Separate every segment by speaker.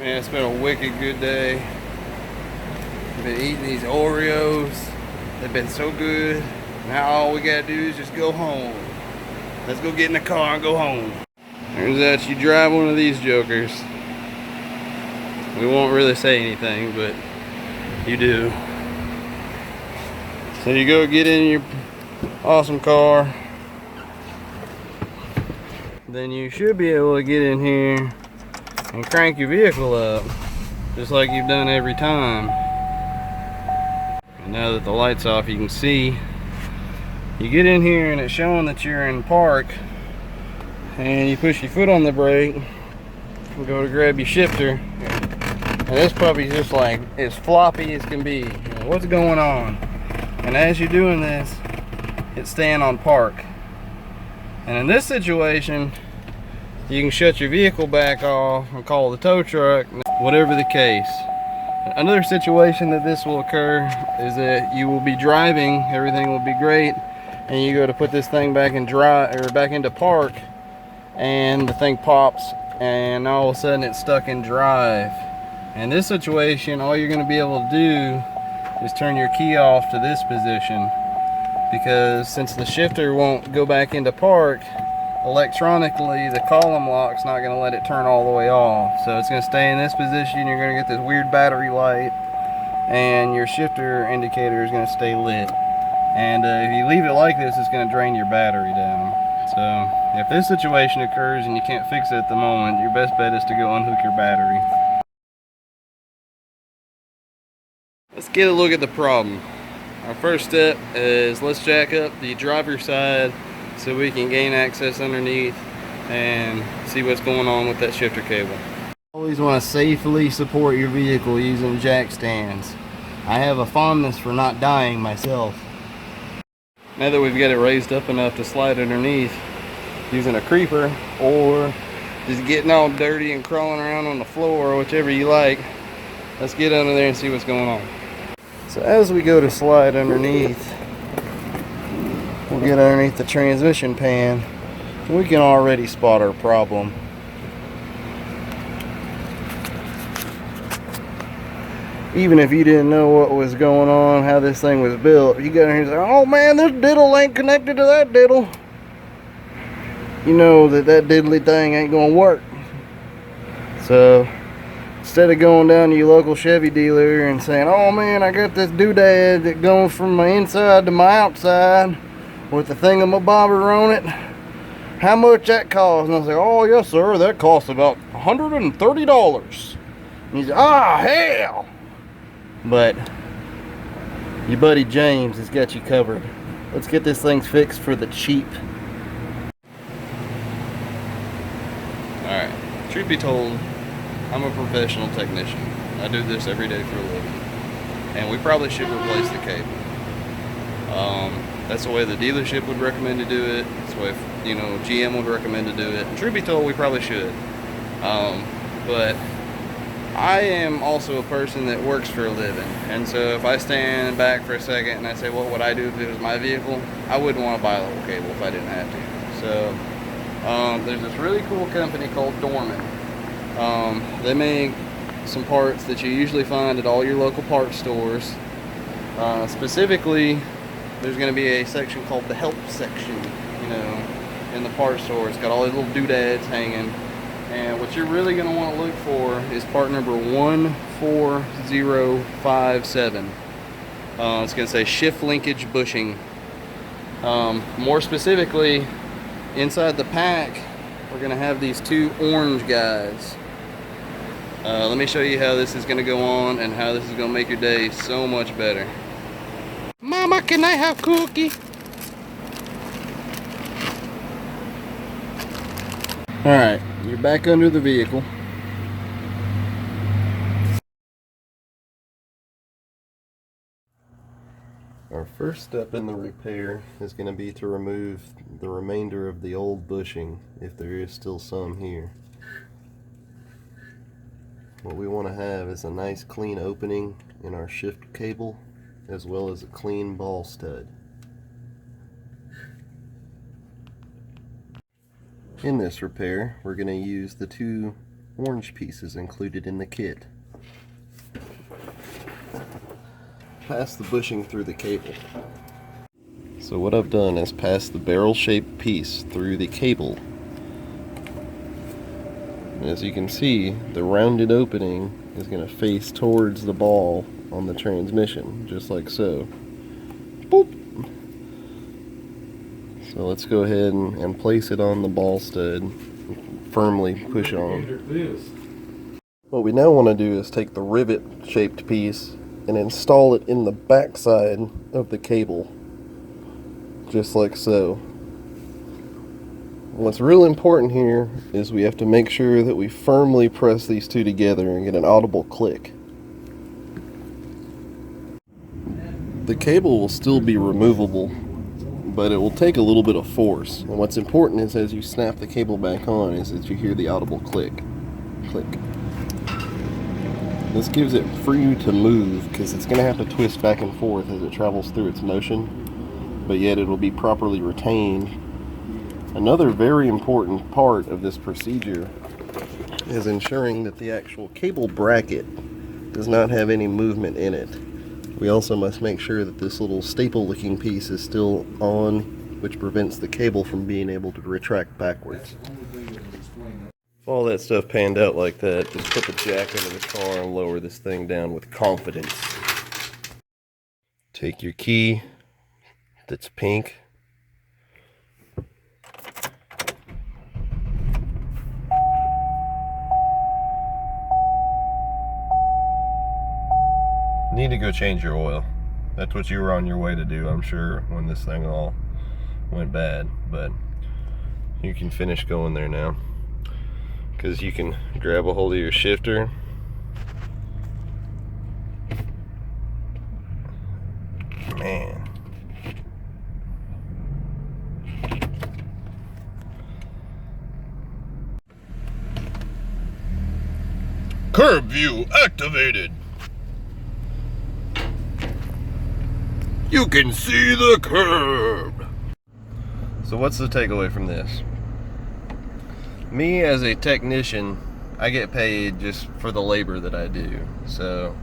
Speaker 1: Man, it's been a wicked good day. I've been eating these Oreos. They've been so good. Now all we gotta do is just go home. Let's go get in the car and go home. Turns out you drive one of these jokers. We won't really say anything, but you do. So you go get in your awesome car. Then you should be able to get in here and crank your vehicle up, just like you've done every time. And now that the light's off, you can see. You get in here and it's showing that you're in park, and you push your foot on the brake and go to grab your shifter, and this puppy's just like as floppy as can be. You know, what's going on? And as you're doing this, it's staying on park. And in this situation, you can shut your vehicle back off and call the tow truck, whatever the case. Another situation that this will occur is that you will be driving, everything will be great, and you go to put this thing back in drive or back into park, and the thing pops, and all of a sudden it's stuck in drive. In this situation, all you're going to be able to do is turn your key off to this position, because since the shifter won't go back into park, electronically the column lock's not going to let it turn all the way off. So it's going to stay in this position. You're going to get this weird battery light, and your shifter indicator is going to stay lit. And if you leave it like this, it's going to drain your battery down. So if this situation occurs and you can't fix it at the moment, your best bet is to go unhook your battery. Let's get a look at the problem. Our first step is let's jack up the driver's side so we can gain access underneath and see what's going on with that shifter cable. Always want to safely support your vehicle using jack stands. I have a fondness for not dying myself. Now that we've got it raised up enough to slide underneath using a creeper or just getting all dirty and crawling around on the floor, whichever you like, let's get under there and see what's going on. So as we go to slide underneath, we'll get underneath the transmission pan. We can already spot our problem. Even if you didn't know what was going on, how this thing was built, you got in here and say, oh man, this diddle ain't connected to that diddle. You know that diddly thing ain't gonna work. So instead of going down to your local Chevy dealer and saying, oh man, I got this doodad that goes from my inside to my outside with the thingamabobber on it, how much that costs? And I say, oh yes sir, that costs about $130. And he's, ah hell! But your buddy James has got you covered. Let's get this thing fixed for the cheap. Alright, truth be told, I'm a professional technician. I do this every day for a living. And we probably should replace the cable. That's the way the dealership would recommend to do it. That's the way, you know, GM would recommend to do it. And truth be told, we probably should. But I am also a person that works for a living. And so if I stand back for a second and I say, what would I do if it was my vehicle? I wouldn't want to buy a whole cable if I didn't have to. So there's this really cool company called Dorman. They make some parts that you usually find at all your local parts stores. Specifically, there's going to be a section called the help section, you know, in the parts store. It's got all these little doodads hanging. And what you're really going to want to look for is part number 14057. It's going to say shift linkage bushing. More specifically, inside the pack, we're going to have these two orange guys. Let me show you how this is going to go on and how this is going to make your day so much better. Mama, can I have cookie? Alright, you're back under the vehicle.
Speaker 2: Our first step in the repair is going to be to remove the remainder of the old bushing, if there is still some here. What we want to have is a nice clean opening in our shift cable, as well as a clean ball stud. In this repair, we're going to use the two orange pieces included in the kit. Pass the bushing through the cable. So what I've done is pass the barrel-shaped piece through the cable. And as you can see, the rounded opening is going to face towards the ball on the transmission, just like so. Boop! So let's go ahead and place it on the ball stud, firmly push on. What we now want to do is take the rivet-shaped piece and install it in the backside of the cable, just like so. What's real important here is we have to make sure that we firmly press these two together and get an audible click. The cable will still be removable, but it will take a little bit of force. And what's important is as you snap the cable back on is that you hear the audible click. Click. This gives it free to move because it's going to have to twist back and forth as it travels through its motion, but yet it will be properly retained. Another very important part of this procedure is ensuring that the actual cable bracket does not have any movement in it. We also must make sure that this little staple looking piece is still on, which prevents the cable from being able to retract backwards. If all that stuff panned out like that, just put the jack into the car and lower this thing down with confidence. Take your key that's pink. Need to go change your oil. That's what you were on your way to do, I'm sure, when this thing all went bad. But you can finish going there now, because you can grab a hold of your shifter man. Curb view activated. You can see the curb. So what's the takeaway from this? Me as a technician, I get paid just for the labor that I do. So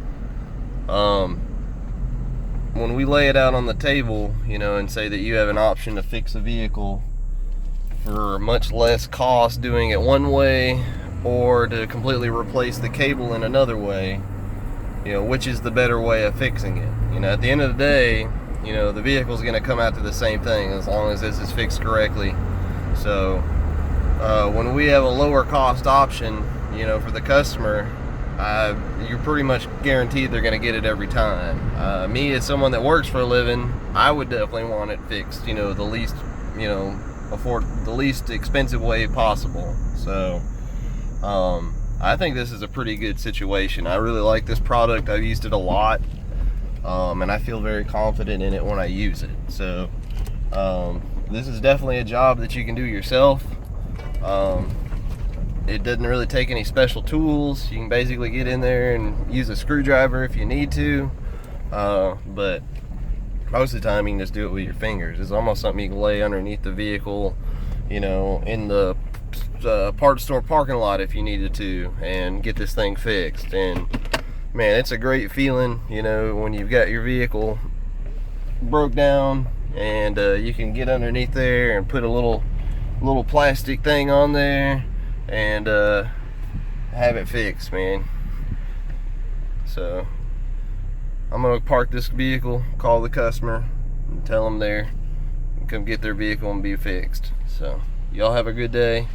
Speaker 2: when we lay it out on the table, you know, and say that you have an option to fix a vehicle for much less cost doing it one way, or to completely replace the cable in another way, you know, which is the better way of fixing it? You know, at the end of the day, you know, the vehicle's going to come out to the same thing as long as this is fixed correctly. So when we have a lower cost option, you know, for the customer, you're pretty much guaranteed they're going to get it every time. Me as someone that works for a living, I would definitely want it fixed, you know, the least, you know, the least expensive way possible. So I think this is a pretty good situation. I really like this product. I've used it a lot, and I feel very confident in it when I use it. So this is definitely a job that you can do yourself. It doesn't really take any special tools. You can basically get in there and use a screwdriver if you need to, but most of the time you can just do it with your fingers. It's almost something you can lay underneath the vehicle, you know, in the parts store parking lot if you needed to, and get this thing fixed. And man, it's a great feeling, you know, when you've got your vehicle broke down and you can get underneath there and put a little plastic thing on there and have it fixed, man. So I'm gonna park this vehicle, call the customer, and tell them there, and come get their vehicle and be fixed. So y'all have a good day.